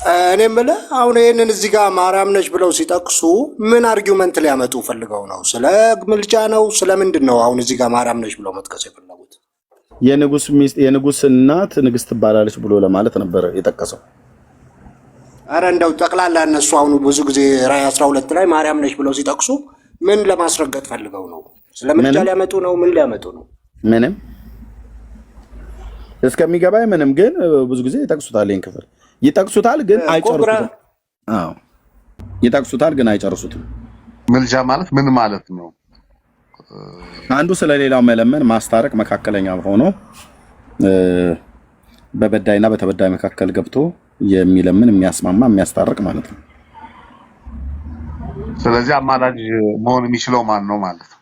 እኔ የምልህ አሁን ይህንን እዚህ ጋር ማርያም ነች ብለው ሲጠቅሱ ምን አርጊውመንት ሊያመጡ ፈልገው ነው? ስለ ምልጃ ነው? ስለምንድን ነው አሁን እዚህ ጋር ማርያም ነች ብለው መጥቀስ የፈለጉት? የንጉስ እናት ንግስት ትባላለች ብሎ ለማለት ነበር የጠቀሰው። አረ እንደው ጠቅላላ እነሱ አሁን ብዙ ጊዜ ራዕይ 12 ላይ ማርያም ነች ብለው ሲጠቅሱ ምን ለማስረገጥ ፈልገው ነው? ስለ ምልጃ ሊያመጡ ነው? ምን ሊያመጡ ነው? ምንም እስከሚገባኝ ምንም። ግን ብዙ ጊዜ ይጠቅሱታል፣ ይሄን ክፍል ይጠቅሱታል፣ ግን አይጨርሱትም። አዎ ይጠቅሱታል፣ ግን አይጨርሱትም። ምልጃ ማለት ምን ማለት ነው? አንዱ ስለሌላው መለመን፣ ማስታረቅ፣ መካከለኛ ሆኖ በበዳይና በተበዳይ መካከል ገብቶ የሚለምን፣ የሚያስማማ፣ የሚያስታርቅ ማለት ነው። ስለዚህ አማላጅ መሆን የሚችለው ማን ነው ማለት ነው?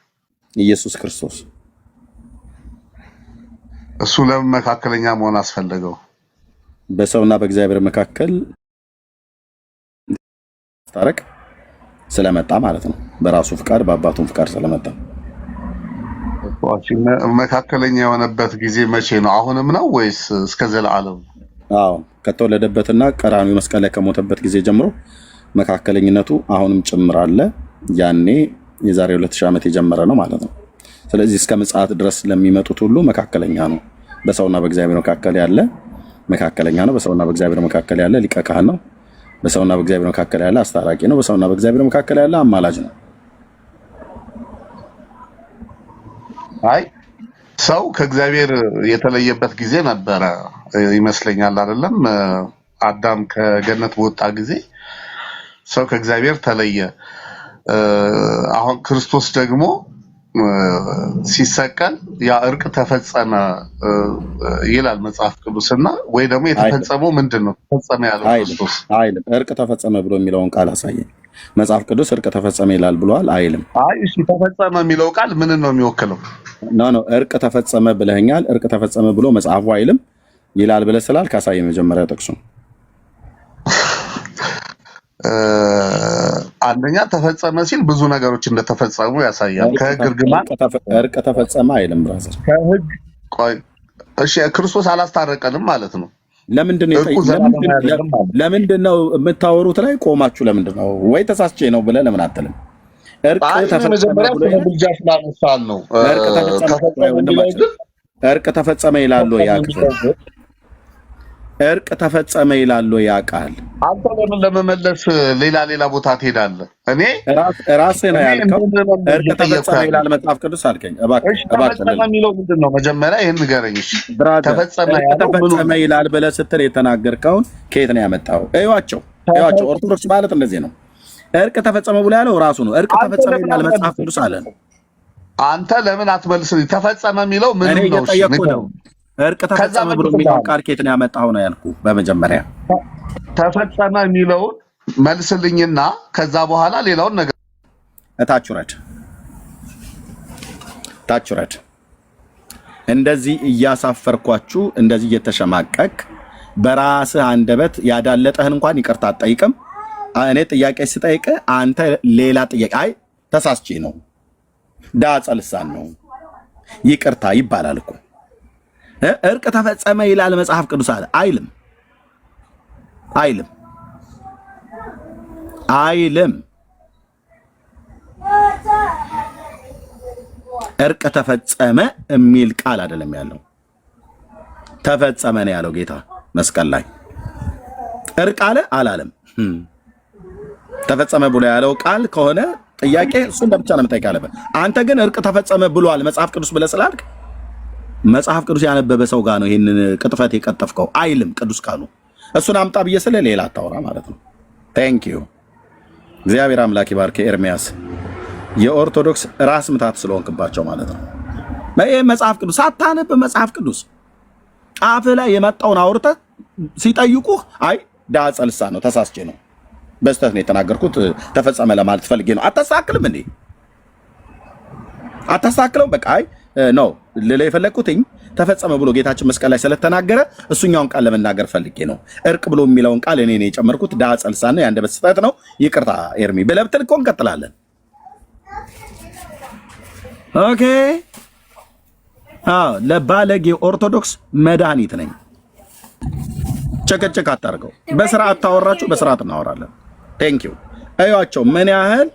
ኢየሱስ ክርስቶስ። እሱ ለምን መካከለኛ መሆን አስፈለገው? በሰውና በእግዚአብሔር መካከል ማስታረቅ ስለመጣ ማለት ነው። በራሱ ፍቃድ፣ በአባቱም ፍቃድ ስለመጣ። መካከለኛ የሆነበት ጊዜ መቼ ነው? አሁንም ነው ወይስ እስከ ዘላለም? አዎ ከተወለደበትና ቀራንዮ መስቀል ላይ ከሞተበት ጊዜ ጀምሮ መካከለኝነቱ አሁንም ጭምር አለ። ያኔ የዛሬ 2000 ዓመት የጀመረ ነው ማለት ነው። ስለዚህ እስከ ምጽአት ድረስ ለሚመጡት ሁሉ መካከለኛ ነው። በሰውና በእግዚአብሔር መካከል ያለ መካከለኛ ነው። በሰውና በእግዚአብሔር መካከል ያለ ሊቀ ካህን ነው። በሰውና በእግዚአብሔር መካከል ያለ አስታራቂ ነው። በሰውና በእግዚአብሔር መካከል ያለ አማላጅ ነው። አይ ሰው ከእግዚአብሔር የተለየበት ጊዜ ነበረ ይመስለኛል አይደለም? አዳም ከገነት በወጣ ጊዜ ሰው ከእግዚአብሔር ተለየ። አሁን ክርስቶስ ደግሞ ሲሰቀል ያ እርቅ ተፈጸመ ይላል መጽሐፍ ቅዱስና ወይ ደግሞ የተፈጸመው ምንድነው? ተፈጸመ ያለው ክርስቶስ አይልም። እርቅ ተፈጸመ ብሎ የሚለውን ቃል አሳየኝ። መጽሐፍ ቅዱስ እርቅ ተፈጸመ ይላል ብሏል አይልም። አይ እሺ፣ ተፈጸመ የሚለው ቃል ምን ነው የሚወክለው? ኖ እርቅ ተፈጸመ ብለኸኛል። እርቅ ተፈጸመ ብሎ መጽሐፉ አይልም ይላል ብለህ ስላልክ አሳየኝ መጀመሪያ ጥቅሱን። አንደኛ ተፈጸመ ሲል ብዙ ነገሮች እንደተፈጸሙ ያሳያል። ከህግ እርግማን እርቅ ተፈጸመ አይልም ብራዘር። ከህግ ቆይ እሺ፣ ክርስቶስ አላስታረቀንም ማለት ነው። ለምንድን ነው የምታወሩት ላይ ቆማችሁ? ለምንድን ነው ወይ ተሳስቼ ነው ብለህ ለምን አትልም? እርቅ ተፈጸመ ይላል ያ ክፍል። እርቅ ተፈጸመ ይላል ያ ቃል። አንተ ለምን ለመመለስ ሌላ ቦታ ትሄዳለህ? እኔ ራስህ ነው ያልከው። እርቅ ተፈጸመ ይላል መጽሐፍ ቅዱስ አልከኝ። እባክህ ተፈጸመ የሚለው ምንድን ነው? መጀመሪያ ይሄን ንገረኝ። እሺ ተፈጸመ ይላል ብለህ ስትል የተናገርከውን ከየት ነው ያመጣኸው? እዩዋቸው። ኦርቶዶክስ ማለት እንደዚህ ነው። እርቅ ተፈጸመ ብሎ ያለው ራሱ ነው። እርቅ ተፈጸመ ይላል መጽሐፍ ቅዱስ አለ። አንተ ለምን አትመልስልኝ? ተፈጸመ የሚለው ምን ነው? እርቅ ተፈጸመ ብሎ የሚለውን ቃል ከየት ነው ያመጣኸው ነው ያልኩህ። በመጀመሪያ ተፈጸመ የሚለውን መልስልኝና ከዛ በኋላ ሌላውን ነገር ታች ውረድ። እንደዚህ እያሳፈርኳችሁ፣ እንደዚህ እየተሸማቀቅ በራስህ አንደበት ያዳለጠህን እንኳን ይቅርታ አትጠይቅም። እኔ ጥያቄ ስጠይቅ አንተ ሌላ ጥያቄ። አይ ተሳስቼ ነው ዳጸ ልሳን ነው ይቅርታ ይባላል እኮ። እርቅ ተፈጸመ ይላል መጽሐፍ ቅዱስ አለ አይልም? እርቅ ተፈጸመ የሚል ቃል አይደለም ያለው። ተፈጸመ ነው ያለው ጌታ መስቀል ላይ። እርቅ አለ አላለም? ተፈጸመ ብሎ ያለው ቃል ከሆነ ጥያቄ እሱን ብቻ ነው የምጠይቅ አለበት። አንተ ግን እርቅ ተፈጸመ ብሏል መጽሐፍ ቅዱስ ብለህ ስላልክ መጽሐፍ ቅዱስ ያነበበ ሰው ጋር ነው ይህንን ቅጥፈት የቀጠፍከው አይልም ቅዱስ ቃሉ። እሱን አምጣ ብዬ ስለ ሌላ አታውራ ማለት ነው። ቴንክ ዩ እግዚአብሔር አምላክ ይባርክ። ኤርሚያስ የኦርቶዶክስ ራስ ምታት ስለሆንክባቸው ማለት ነው። ይህ መጽሐፍ ቅዱስ ሳታነብ መጽሐፍ ቅዱስ አፍህ ላይ የመጣውን አውርተህ ሲጠይቁህ አይ ዳጸ ልሳን ነው ተሳስቼ ነው በስተት ነው የተናገርኩት ተፈጸመ ለማለት ፈልጌ ነው። አታስተካክልም እንዴ? አታስተካክለው። በቃ አይ ነው ልለ የፈለግኩትኝ ተፈጸመ ብሎ ጌታችን መስቀል ላይ ስለተናገረ እሱኛውን ቃል ለመናገር ፈልጌ ነው። እርቅ ብሎ የሚለውን ቃል እኔ የጨመርኩት ዳጸ ልሳን ነው። ያንደበት ስህተት ነው። ይቅርታ ኤርሚ ብለህ ብትል እኮ እንቀጥላለን። ኦኬ ለባለጌ ኦርቶዶክስ መድኃኒት ነኝ። ጭቅጭቅ አታርገው። በስርዓት ታወራችሁ፣ በስርዓት እናወራለን። ቴንክ ዩ። እዩዋቸው ምን ያህል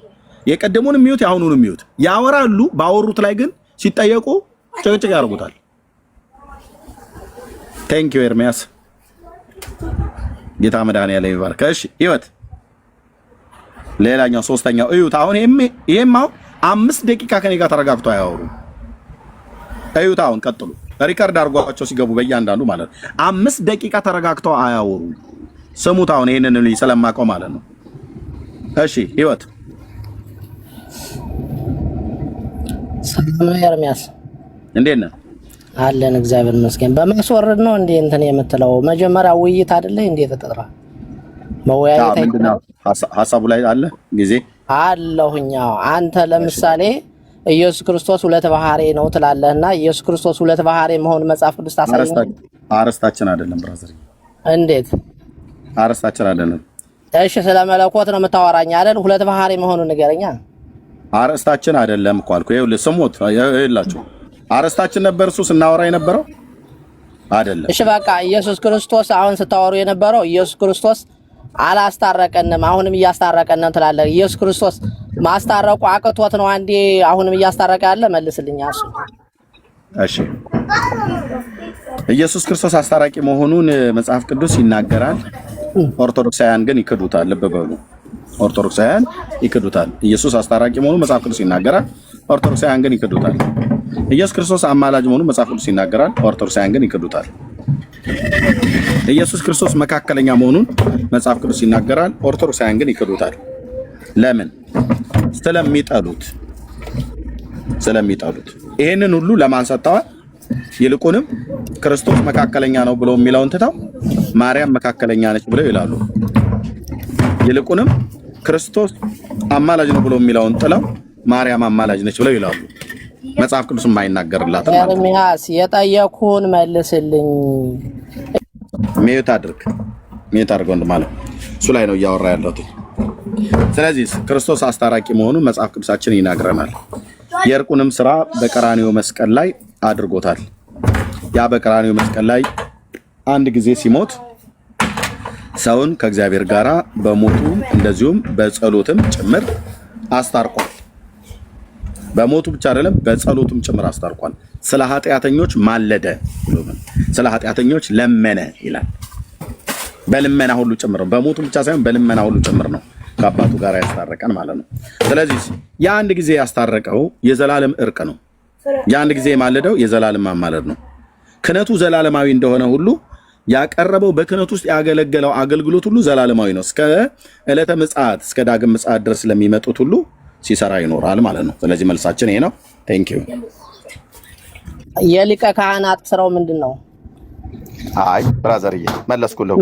የቀደሙን ሚዩት ያሁኑን ሚዩት ያወራሉ። ባወሩት ላይ ግን ሲጠየቁ ጭቅጭቅ ያደርጉታል። ቴንክ ዩ ኤርሚያስ፣ ጌታ መድኃኒዓለም ይባርክ። እሺ ህይወት፣ ሌላኛው ሶስተኛው እዩት። አሁን ይሄም አሁን 5 ደቂቃ ከኔ ጋር ተረጋግቶ አያወሩ። እዩት። አሁን ቀጥሉ። ሪከርድ አድርጓቸው ሲገቡ በእያንዳንዱ ማለት ነው 5 ደቂቃ ተረጋግተው አያወሩ። ስሙት። አሁን ይሄንን ልጅ ስለማውቀው ማለት ነው። እሺ ህይወት፣ ሰላም ኤርሚያስ፣ እንዴት ነህ? አለን እግዚአብሔር ይመስገን። በማስወረድ ነው እንዴ እንትን የምትለው? መጀመሪያ ውይይት አይደለ እንዴ ተጠራ? መወያየት ምንድነው ሐሳቡ ላይ አለ ጊዜ አለሁኛ። አንተ ለምሳሌ ኢየሱስ ክርስቶስ ሁለት ባህሪ ነው ትላለህና ኢየሱስ ክርስቶስ ሁለት ባህሪ መሆን መጽሐፍ ቅዱስ ታሳየኝ። አረስታችን አይደለም ብራዘር። እንዴት አረስታችን አይደለም? እሺ ስለ መለኮት ነው የምታወራኝ አይደል? ሁለት ባህሪ መሆኑን ንገረኛ። አረስታችን አይደለም እኮ አልኩ። ይኸውልህ ስሙት፣ ይኸውላችሁ አረስታችን ነበር እሱ ስናወራ የነበረው አይደለም። እሺ በቃ ኢየሱስ ክርስቶስ አሁን ስታወሩ የነበረው ኢየሱስ ክርስቶስ አላስታረቀንም አሁንም እያስታረቀን ነው ትላለህ። ኢየሱስ ክርስቶስ ማስታረቁ አቅቶት ነው አንዴ አሁንም እያስታረቀ ያለ? መልስልኝ እሱ። እሺ ኢየሱስ ክርስቶስ አስታራቂ መሆኑን መጽሐፍ ቅዱስ ይናገራል። ኦርቶዶክሳውያን ግን ይክዱታል። ልብ በሉ፣ ኦርቶዶክሳውያን ይክዱታል። ኢየሱስ አስታራቂ መሆኑን መጽሐፍ ቅዱስ ይናገራል። ኦርቶዶክሳውያን ግን ይክዱታል። ኢየሱስ ክርስቶስ አማላጅ መሆኑን መጽሐፍ ቅዱስ ይናገራል። ኦርቶዶክሳውያን ግን ይክዱታል። ኢየሱስ ክርስቶስ መካከለኛ መሆኑን መጽሐፍ ቅዱስ ይናገራል። ኦርቶዶክሳውያን ግን ይክዱታል። ለምን? ስለሚጠሉት። ይሄንን ሁሉ ለማን ሰጥተዋል? ይልቁንም ክርስቶስ መካከለኛ ነው ብለው የሚለውን ትተው ማርያም መካከለኛ ነች ብለው ይላሉ። ይልቁንም ክርስቶስ አማላጅ ነው ብለው የሚለውን ጥለው ማርያም አማላጅ ነች ብለው ይላሉ። መጽሐፍ ቅዱስ የማይናገርላት ማለት ነው። ኤርሚያስ የጠየኩህን መልስልኝ። ሚዩት አድርገው እንደማለት እሱ ላይ ነው እያወራ ያለሁት። ስለዚህ ክርስቶስ አስታራቂ መሆኑን መጽሐፍ ቅዱሳችን ይናገረናል። የእርቁንም ስራ በቀራንዮ መስቀል ላይ አድርጎታል። ያ በቀራንዮ መስቀል ላይ አንድ ጊዜ ሲሞት ሰውን ከእግዚአብሔር ጋር በሞቱ እንደዚሁም በጸሎትም ጭምር አስታርቋል። በሞቱ ብቻ አይደለም በጸሎቱም ጭምር አስታርቋል። ስለ ኃጢአተኞች ማለደ፣ ስለ ኃጢአተኞች ለመነ ይላል። በልመና ሁሉ ጭምር ነው። በሞቱ ብቻ ሳይሆን በልመና ሁሉ ጭምር ነው ከአባቱ ጋር ያስታረቀን ማለት ነው። ስለዚህ የአንድ ጊዜ ያስታረቀው የዘላለም እርቅ ነው። የአንድ ጊዜ የማለደው የዘላለም ማማለድ ነው። ክህነቱ ዘላለማዊ እንደሆነ ሁሉ ያቀረበው በክህነቱ ውስጥ ያገለገለው አገልግሎት ሁሉ ዘላለማዊ ነው። እስከ ዕለተ ምጽአት እስከ ዳግም ምጽአት ድረስ ለሚመጡት ሁሉ ሲሰራ ይኖራል ማለት ነው። ስለዚህ መልሳችን ይሄ ነው። ቴንክ ዩ። የሊቀ ካህናት ስራው ምንድነው? አይ ብራዘርዬ መለስኩልህ።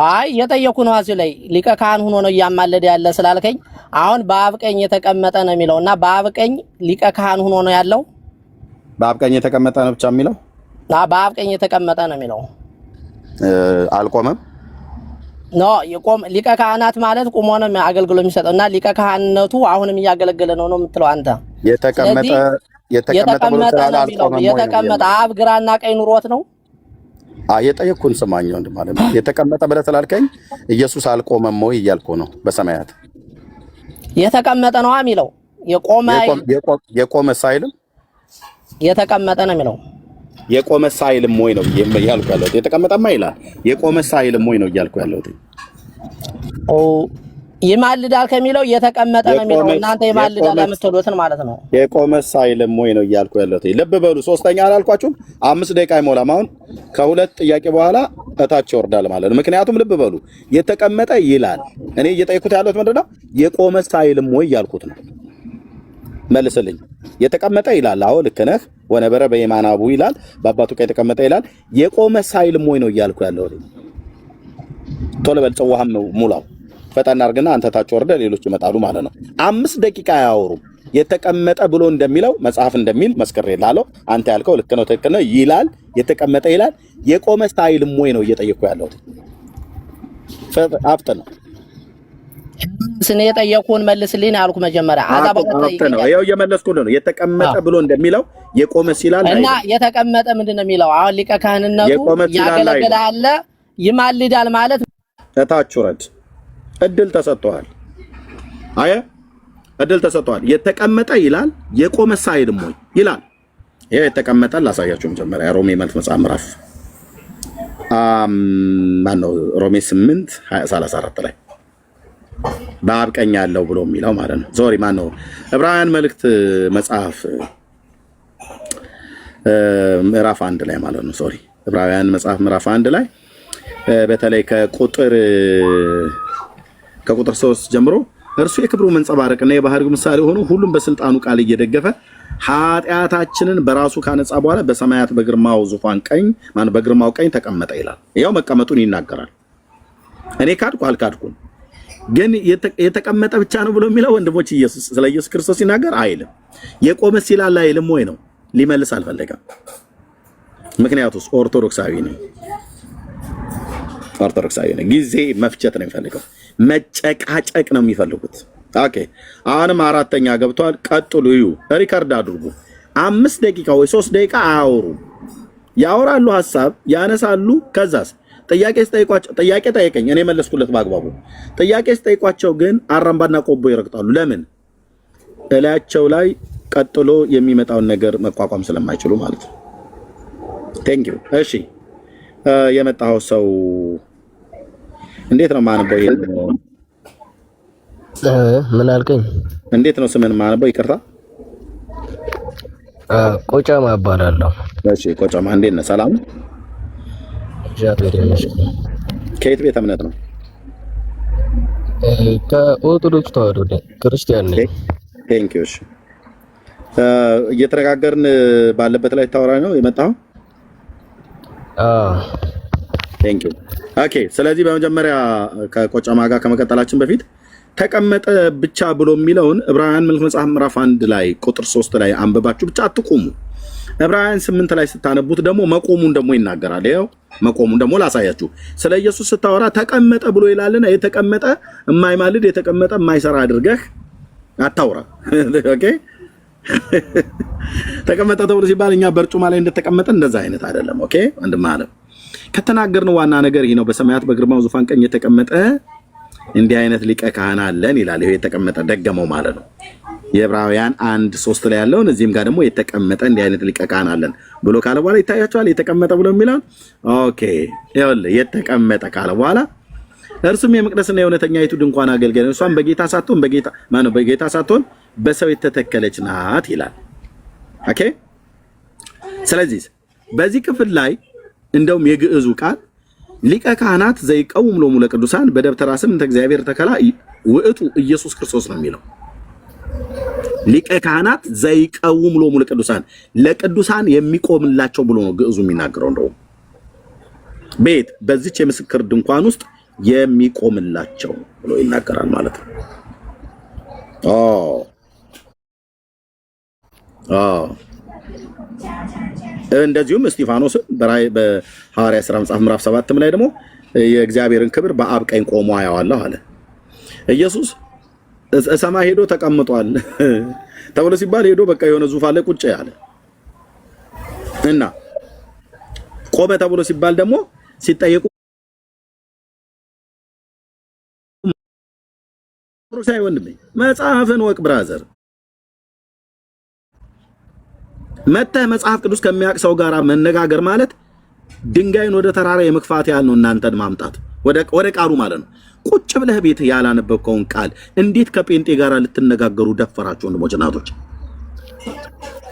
አይ የጠየኩ ነው። እዚህ ላይ ሊቀ ካህን ሆኖ ነው እያማለደ ያለ ስላልከኝ አሁን በአብ ቀኝ የተቀመጠ ነው የሚለውና በአብ ቀኝ ሊቀ ካህን ሆኖ ነው ያለው። በአብ ቀኝ የተቀመጠ ነው ብቻ የሚለው በአብ ቀኝ የተቀመጠ ነው የሚለው አልቆመም። ኖ የቆም ሊቀ ካህናት ማለት ቆሞ ነው አገልግሎት የሚሰጠውና ሊቀ ካህንነቱ አሁንም እያገለገለ ነው የምትለው አንተ። የተቀመጠ አብ ግራና ቀኝ ኑሮት ነው። የጠየኩን ስማኝ ወንድ ማለት ነው። የተቀመጠ ብለህ ስላልከኝ ኢየሱስ አልቆመም ወይ እያልኩ ነው። በሰማያት የተቀመጠ ነው የሚለው የቆመ ሳይልም የተቀመጠ ነው የሚለው የቆመ ሳይልም ወይ ነው እያልኩ ያለሁት። የተቀመጠማ ይላል። የቆመ ሳይልም ወይ ነው እያልኩ ያለሁት። ይማልዳል ከሚለው የተቀመጠ ነው የሚለው እናንተ ይማልዳል የምትሉትን ማለት ነው። የቆመ ሳይልም ወይ ነው እያልኩ ያለሁት። ልብ በሉ። ሶስተኛ አላልኳችሁም? 5 ደቂቃ አይሞላም። አሁን ከሁለት ጥያቄ በኋላ እታች ይወርዳል ማለት ነው። ምክንያቱም ልብ በሉ የተቀመጠ ይላል። እኔ እየጠየኩት ያለሁት ምንድነው? የቆመ ሳይልም ወይ እያልኩት ነው። መልስልኝ። የተቀመጠ ይላል። አዎ ልክ ነህ። ወነበረ በየማነ አቡ ይላል። በአባቱ ቀኝ የተቀመጠ ይላል። የቆመ ሳይልም ወይ ነው እያልኩ ያለሁት። ቶሎ በል ጽዋህም ነው ሙላው። ፈጣን አድርግና አንተ ታች ወርደ ሌሎች ይመጣሉ ማለት ነው። 5 ደቂቃ አያወሩም። የተቀመጠ ብሎ እንደሚለው መጽሐፍ እንደሚል መስክሬልሃለሁ። አንተ ያልከው ልክ ነው፣ ትክክል ነው ይላል። የተቀመጠ ይላል። የቆመ ሳይልም ወይ ነው እየጠየኩ ያለሁት። አፍጥ ነው ስነ የጠየቁን መልስልኝ አልኩ መጀመሪያ ነው። ያው እየመለስኩልህ ነው። የተቀመጠ ብሎ እንደሚለው የቆመ ሲላል እና የተቀመጠ ምንድነው የሚለው? አሁን ሊቀ ካህንነቱ ያገለግላል። ይማልዳል ማለት እታች ወረድ እድል ተሰጥቷል። አየ እድል ተሰጥቷል። የተቀመጠ ይላል የቆመስ አይልም ወይ ይላል። ይሄ የተቀመጠ ላሳያችሁ መጀመሪያ ሮሜ መልእክት መጽሐፍ ምዕራፍ ማነው ሮሜ 8:34 ላይ በአብ ቀኝ ያለው ብሎ የሚለው ማለት ነው። ሶሪ ማነው ዕብራውያን መልእክት መጽሐፍ ምዕራፍ 1 ላይ ማለት ነው። ሶሪ ዕብራውያን መጽሐፍ ምዕራፍ 1 ላይ በተለይ ከቁጥር 3 ጀምሮ እርሱ የክብሩ መንጸባረቅና የባህሪው ምሳሌ ሆኖ ሁሉም በስልጣኑ ቃል እየደገፈ ኃጢአታችንን በራሱ ካነጻ በኋላ በሰማያት በግርማው ዙፋን ቀኝ በግርማው ቀኝ ተቀመጠ ይላል። ያው መቀመጡን ይናገራል። እኔ ካድኩ አልካድኩም፣ ግን የተቀመጠ ብቻ ነው ብሎ የሚለው ወንድሞች ኢየሱስ ስለ ኢየሱስ ክርስቶስ ሲናገር አይልም። የቆመስ ይላል አይልም ወይ ነው ሊመልስ አልፈለገም። ምክንያቱስ ኦርቶዶክሳዊ ነው። ጊዜ መፍጨት ነው የሚፈልገው፣ መጨቃጨቅ ነው የሚፈልጉት። ኦኬ አሁንም አራተኛ ገብቷል። ቀጥሉ፣ እዩ፣ ሪከርድ አድርጉ። 5 ደቂቃ ወይ 3 ደቂቃ አያወሩ፣ ያወራሉ፣ ሐሳብ ያነሳሉ። ከዛስ ጥያቄ ስጠይቋቸው፣ ጥያቄ ጠይቀኝ እኔ መለስኩለት በአግባቡ። ጥያቄ ስጠይቋቸው ግን አራምባና ቆቦ ይረግጣሉ። ለምን? እላያቸው ላይ ቀጥሎ የሚመጣውን ነገር መቋቋም ስለማይችሉ ማለት ነው። ቴንክ ዩ። እሺ የመጣው ሰው እንዴት ነው ማነበው? ይሄ ምን አልከኝ? እንዴት ነው ስምን ማነበው? ይቅርታ ቆጫማ እባላለሁ። እሺ ቆጫማ እንዴት ነህ? ሰላም ከየት ቤተ እምነት ነው? ከኦርቶዶክስ ተዋህዶ ክርስቲያን ነኝ። ቴንክ ዩ። እሺ እየተነጋገርን ባለበት ላይ ታወራ ነው የመጣው? ቴንክ ዩ። ኦኬ ስለዚህ በመጀመሪያ ከቆጫማ ጋር ከመቀጠላችን በፊት ተቀመጠ ብቻ ብሎ የሚለውን ዕብራውያን መልእክት መጽሐፍ ምዕራፍ 1 ላይ ቁጥር 3 ላይ አንብባችሁ ብቻ አትቁሙ። ዕብራውያን 8 ላይ ስታነቡት ደግሞ መቆሙን ደግሞ ይናገራል። ይኸው መቆሙን ደግሞ ላሳያችሁ። ስለ ኢየሱስ ስታወራ ተቀመጠ ብሎ ይላልና የተቀመጠ የማይማልድ የተቀመጠ የማይሰራ አድርገህ አታውራ። ኦኬ ተቀመጠ ተብሎ ሲባል እኛ በርጩማ ላይ እንደተቀመጠ እንደዛ አይነት አይደለም። ኦኬ ወንድም አለ ከተናገርነው ዋና ነገር ይሄ ነው። በሰማያት በግርማው ዙፋን ቀኝ የተቀመጠ እንዲህ አይነት ሊቀ ካህን አለን ይላል። ይሄ የተቀመጠ ደገመው ማለት ነው። የዕብራውያን 1:3 ላይ ያለውን እዚህም ጋር ደግሞ የተቀመጠ እንዲህ አይነት ሊቀ ካህን አለን ብሎ ካለ በኋላ ይታያቸዋል። የተቀመጠ ብሎ የሚለው ኦኬ ይኸውልህ የተቀመጠ ካለ በኋላ እርሱም የመቅደስና የእውነተኛይቱ ድንኳን አገልጋይ እሷም በጌታ ሳትሆን በሰው የተተከለች ናት ይላል። ኦኬ ስለዚህ በዚህ ክፍል ላይ እንደውም የግዕዙ ቃል ሊቀ ካህናት ዘይቀውም ሎሙ ለቅዱሳን በደብተራ ስም እንተ እግዚአብሔር ተከላ ውእቱ ኢየሱስ ክርስቶስ ነው የሚለው። ሊቀ ካህናት ዘይቀውም ሎሙ ለቅዱሳን ለቅዱሳን የሚቆምላቸው ብሎ ነው ግዕዙ የሚናገረው። እንደውም ቤት በዚች የምስክር ድንኳን ውስጥ የሚቆምላቸው ብሎ ይናገራል ማለት ነው። እንደዚሁም እስጢፋኖስ በሐዋርያ ሥራ መጽሐፍ ምዕራፍ 7 ላይ ደግሞ የእግዚአብሔርን ክብር በአብ ቀኝ ቆሞ አየዋለሁ አለ። ኢየሱስ ሰማይ ሄዶ ተቀምጧል ተብሎ ሲባል ሄዶ በቃ የሆነ ዙፋን ላይ ቁጭ ያለ እና ቆመ ተብሎ ሲባል ደግሞ ሲጠየቁ ሩሳይ ወንድሜ መጽሐፍን ወቅ ብራዘር መተህ መጽሐፍ ቅዱስ ከሚያውቅ ሰው ጋር መነጋገር ማለት ድንጋይን ወደ ተራራ የመግፋት ያህል ነው። እናንተን ማምጣት ወደ ቃሉ ማለት ነው። ቁጭ ብለህ ቤት ያላነበብከውን ቃል እንዴት ከጴንጤ ጋር ልትነጋገሩ ደፈራችሁ? ወንድሞች እናቶች፣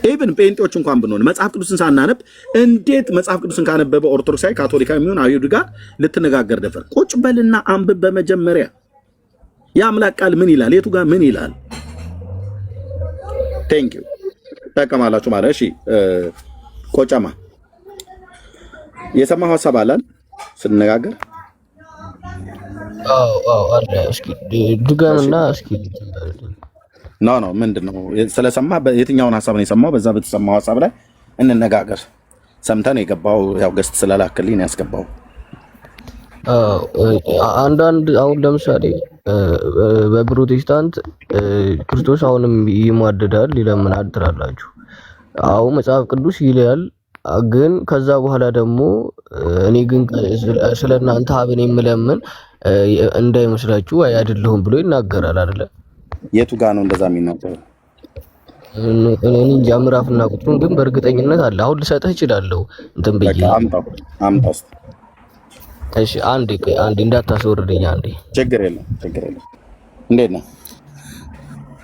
ኢቭን ጴንጤዎች እንኳን ብንሆን መጽሐፍ ቅዱስን ሳናነብ እንዴት መጽሐፍ ቅዱስን ካነበበ ኦርቶዶክሳዊ ካቶሊካዊ የሚሆን አይሁድ ጋር ልትነጋገር ደፈር? ቁጭ በልና አንብብ። በመጀመሪያ የአምላክ ቃል ምን ይላል? የቱ ጋር ምን ይላል? ቴንክ ዩ ተቀማላችሁ ማለት እሺ። ቆጫማ የሰማህ ሐሳብ አለን ስንነጋገር? አለ። እስኪ ድጋምና እስኪ ኖ ምንድነው ስለሰማህ የትኛውን ሐሳብ ነው የሰማው? በዛ በተሰማው ሐሳብ ላይ እንነጋገር። ሰምተን የገባው ያው ገስት ስለላክልኝ ነው ያስገባው። አንዳንድ አሁን ለምሳሌ በፕሮቴስታንት ክርስቶስ አሁንም ይማደዳል ይለምናል ትላላችሁ። አሁን መጽሐፍ ቅዱስ ይላል፣ ግን ከዛ በኋላ ደግሞ እኔ ግን ስለናንተ ሀብን የምለምን እንዳይመስላችሁ አይደለሁም ብሎ ይናገራል አይደለ? የቱ ጋር ነው እንደዛ የሚናገረው? እኔ እንጃ ምዕራፍና ቁጥሩን ግን በእርግጠኝነት አለ። አሁን ልሰጥህ እችላለሁ እንትን ብዬ። አምጣው። እሺ አንዴ እንዳታስወርደኝ አንዴ። ችግር የለም። እንዴት ነህ?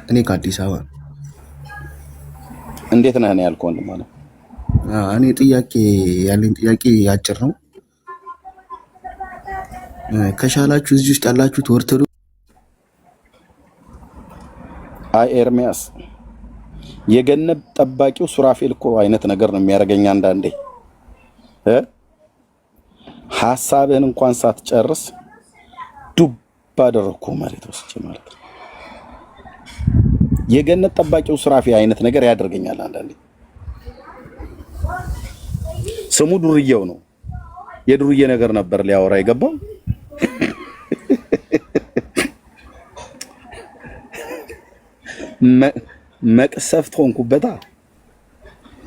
እኔ ከአዲስ አበባ። እንዴት ነህ? እኔ ያልኩህ ወንድም ማለት እኔ ያለኝ ጥያቄ አጭር ነው። ከሻላችሁ እዚህ ውስጥ ያላችሁት ኦርቶዶክስ። አይ ኤርሚያስ፣ የገነት ጠባቂው ሱራፌል እኮ አይነት ነገር ነው የሚያደርገኝ አንዳንዴ። ሐሳብህን እንኳን ሳትጨርስ ዱብ አደረኩ መሬት ወስጄ ማለት ነው። የገነት ጠባቂው ሱራፌል አይነት ነገር ያደርገኛል አንዳንዴ። ስሙ ዱርዬው ነው። የዱርዬ ነገር ነበር ሊያወራ የገባው። መቅሰፍት ሆንኩበታ።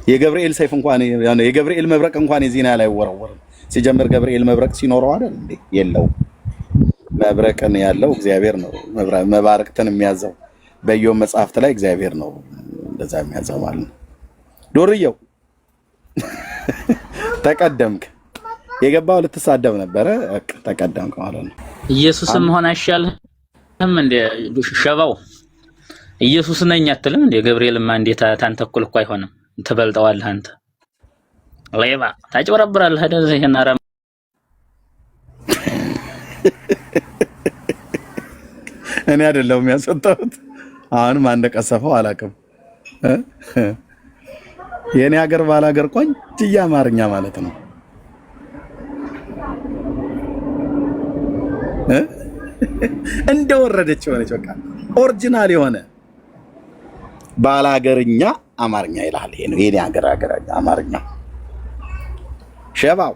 የገብርኤል ሰይፍ እንኳን የገብርኤል መብረቅ እንኳን የዚህና ላይ ወረወረ። ሲጀምር ገብርኤል መብረቅ ሲኖረው አይደል እንዴ? የለውም። መብረቅን ያለው እግዚአብሔር ነው። መባረቅትን የሚያዘው በኢዮብ መጽሐፍት ላይ እግዚአብሔር ነው እንደዛ የሚያዘው ማለት ነው። ዱርዬው ተቀደምክ። የገባው ልትሳደብ ነበረ፣ ተቀደምክ ማለት ነው። ኢየሱስም ሆነ አይሻልም እንደ ሸባው ኢየሱስ ነኝ አትልም እንደ ገብርኤልማ እንዴት ታንተ እኩል እኮ አይሆንም። ትበልጠዋለህ አንተ ሌባ፣ ታጭበረብራለህ አይደል? ይሄን አረ እኔ አይደለሁም ያስወጣሁት። አሁንም አንደቀሰፈው አላውቅም። የኔ ሀገር ባላገር ቆንጅዬ አማርኛ ማለት ነው። እንደወረደች ሆነች። በቃ ኦሪጂናል የሆነ ባላገርኛ አማርኛ ይላል። ይሄ ነው የኔ ሀገር አማርኛ። ሸባው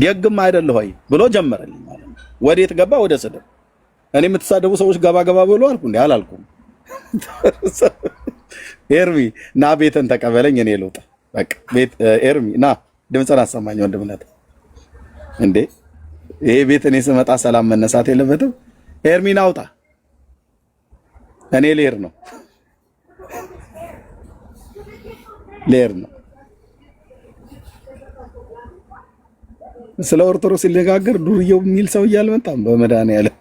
ደግም አይደል ሆይ ብሎ ጀመረልኝ ማለት ነው። ወዴት ገባ? ወደ ስድብ። እኔ የምትሳደቡ ሰዎች ገባ ብሎ አልኩ እንዴ? አላልኩም። ኤርሚ ና ቤትን ተቀበለኝ፣ እኔ ልውጣ። በቃ ቤት ኤርሚ ና ድምፅን አሰማኝ ወንድምነት። እንዴ ይሄ ቤት እኔ ስመጣ ሰላም መነሳት የለበትም? ኤርሚ ና ውጣ፣ እኔ ልሄድ ነው። ስለ ኦርቶዶክስ ሲነጋገር ዱርዬው የሚል ሰው እያልመጣም በመድኃኒዓለም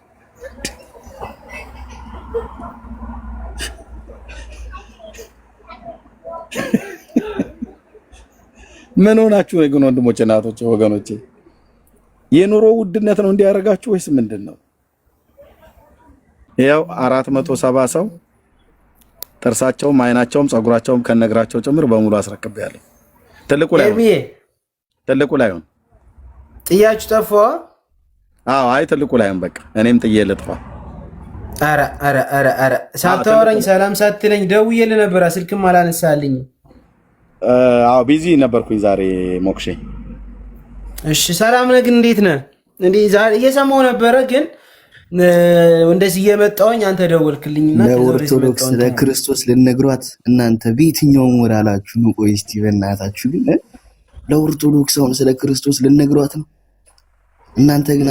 ምን ሆናችሁ ነው ግን ወንድሞቼ፣ እናቶቼ፣ ወገኖቼ? የኑሮ ውድነት ነው እንዲያደርጋችሁ ወይስ ምንድን ነው? ያው 470 ሰው ጥርሳቸውም አይናቸውም ጸጉራቸውም ከነግራቸው ጭምር በሙሉ አስረክቤያለሁ። ትልቁ ላይ ሆን ጥያችሁ ጠፋ? አዎ፣ አይ ትልቁ ላይ ሆን በቃ እኔም ጥዬ ልጥፋ። አረ ሳታወራኝ ሰላም ሳትለኝ ደውዬልህ ነበር፣ ስልክም አላነሳልኝ። አዎ ቢዚ ነበርኩኝ ዛሬ ሞክሼ። እሺ ሰላም ነህ? ግን እንዴት ነህ? እንዴ ዛሬ እየሰማሁ ነበረ ግን እንደዚህ እየመጣሁኝ አንተ ደወልክልኝና ለኦርቶዶክስ ለክርስቶስ ልነግሯት እናንተ በየትኛው ሞራላችሁ ነው? ቆይ እስቲ በእናታችሁ ግን ለኦርቶዶክስ አሁን ስለ ክርስቶስ ልነግሯት ነው እናንተ ግን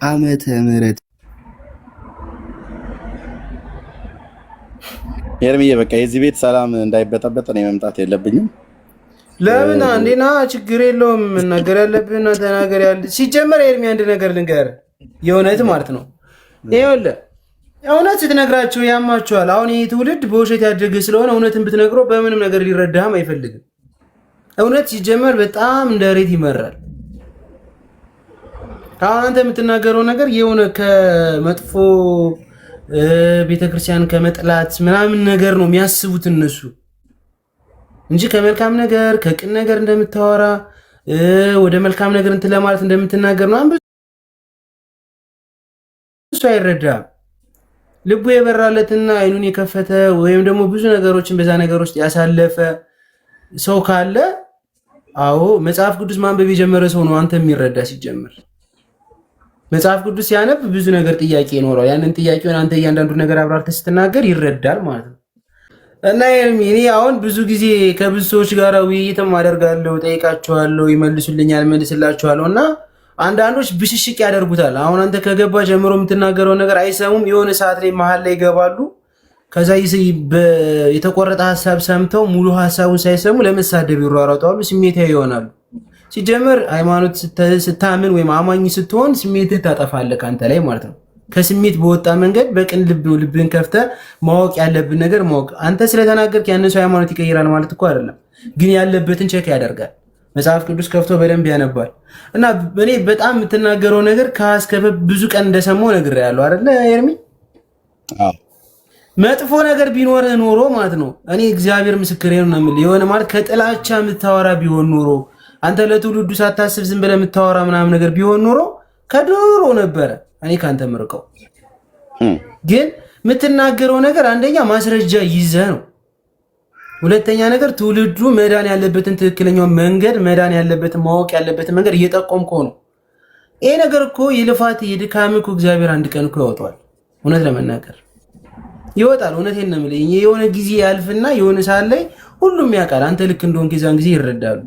ዓመተ ምሕረት ኤርሚዬ በቃ የዚህ ቤት ሰላም እንዳይበጠበጥ እኔ መምጣት የለብኝም። ለምን አንዴና ችግር የለውም ነገር ያለብህና ተናገር። ሲጀመር ኤርሚ አንድ ነገር ልንገር፣ የእውነት ማለት ነው። ይኸውልህ እውነት ስትነግራቸው ያማቸዋል። አሁን ይህ ትውልድ በውሸት ያደገ ስለሆነ እውነትን ብትነግረው በምንም ነገር ሊረዳህም አይፈልግም። እውነት ሲጀመር በጣም እንደ ሬት ይመራል። አሁን አንተ የምትናገረው ነገር የሆነ ከመጥፎ ቤተክርስቲያን ከመጥላት ምናምን ነገር ነው የሚያስቡት እነሱ እንጂ ከመልካም ነገር ከቅን ነገር እንደምታወራ ወደ መልካም ነገር እንትን ለማለት እንደምትናገር ነው። እሱ አይረዳም። ልቡ የበራለትና አይኑን የከፈተ ወይም ደግሞ ብዙ ነገሮችን በዛ ነገር ውስጥ ያሳለፈ ሰው ካለ አዎ መጽሐፍ ቅዱስ ማንበብ የጀመረ ሰው ነው አንተ የሚረዳ። ሲጀምር መጽሐፍ ቅዱስ ሲያነብ ብዙ ነገር ጥያቄ ይኖረዋል። ያንን ጥያቄውን አንተ እያንዳንዱ ነገር አብራርተህ ስትናገር ይረዳል ማለት ነው። እና እኔ አሁን ብዙ ጊዜ ከብዙ ሰዎች ጋር ውይይትም አደርጋለሁ፣ ጠይቃቸዋለሁ፣ ይመልሱልኛል፣ መልስላቸዋለሁ። እና አንዳንዶች ብሽሽቅ ያደርጉታል። አሁን አንተ ከገባ ጀምሮ የምትናገረው ነገር አይሰሙም። የሆነ ሰዓት ላይ መሀል ላይ ይገባሉ። ከዛ የተቆረጠ ሀሳብ ሰምተው ሙሉ ሀሳቡን ሳይሰሙ ለመሳደብ ይሯሯጣሉ፣ ስሜታዊ ይሆናሉ። ሲጀመር ሃይማኖት ስታምን ወይም አማኝ ስትሆን ስሜትህ ታጠፋለህ ከአንተ ላይ ማለት ነው። ከስሜት በወጣ መንገድ በቅን ልብ ነው ልብን ከፍተ ማወቅ ያለብን ነገር ማወቅ። አንተ ስለተናገርክ ያንን ሰው ሃይማኖት ይቀይራል ማለት እኮ አይደለም፣ ግን ያለበትን ቼክ ያደርጋል። መጽሐፍ ቅዱስ ከፍቶ በደንብ ያነባል። እና እኔ በጣም የምትናገረው ነገር ከአስከፈ ብዙ ቀን እንደሰማው ነግሬሃለሁ አይደለ ኤርሚ? መጥፎ ነገር ቢኖርህ ኖሮ ማለት ነው እኔ እግዚአብሔር ምስክሬ ነው የምልህ፣ የሆነ ማለት ከጥላቻ የምታወራ ቢሆን ኖሮ አንተ ለትውልዱ ሳታስብ ዝም ብለህ የምታወራ ምናምን ነገር ቢሆን ኖሮ ከድሮ ነበረ እኔ ካንተ ምርቀው። ግን የምትናገረው ነገር አንደኛ ማስረጃ ይዘህ ነው፣ ሁለተኛ ነገር ትውልዱ መዳን ያለበትን ትክክለኛው መንገድ መዳን ያለበትን ማወቅ ያለበትን መንገድ እየጠቆምከው ነው። ይሄ ነገር እኮ የልፋት የድካም እኮ እግዚአብሔር አንድ ቀን እኮ ያወጣዋል። እውነት ለመናገር ይወጣል። እውነቴን ነው የምልህ። የሆነ ጊዜ ያልፍና የሆነ ሰዓት ላይ ሁሉም ያውቃል። አንተ ልክ እንደሆንክ የዛን ጊዜ ይረዳሉ።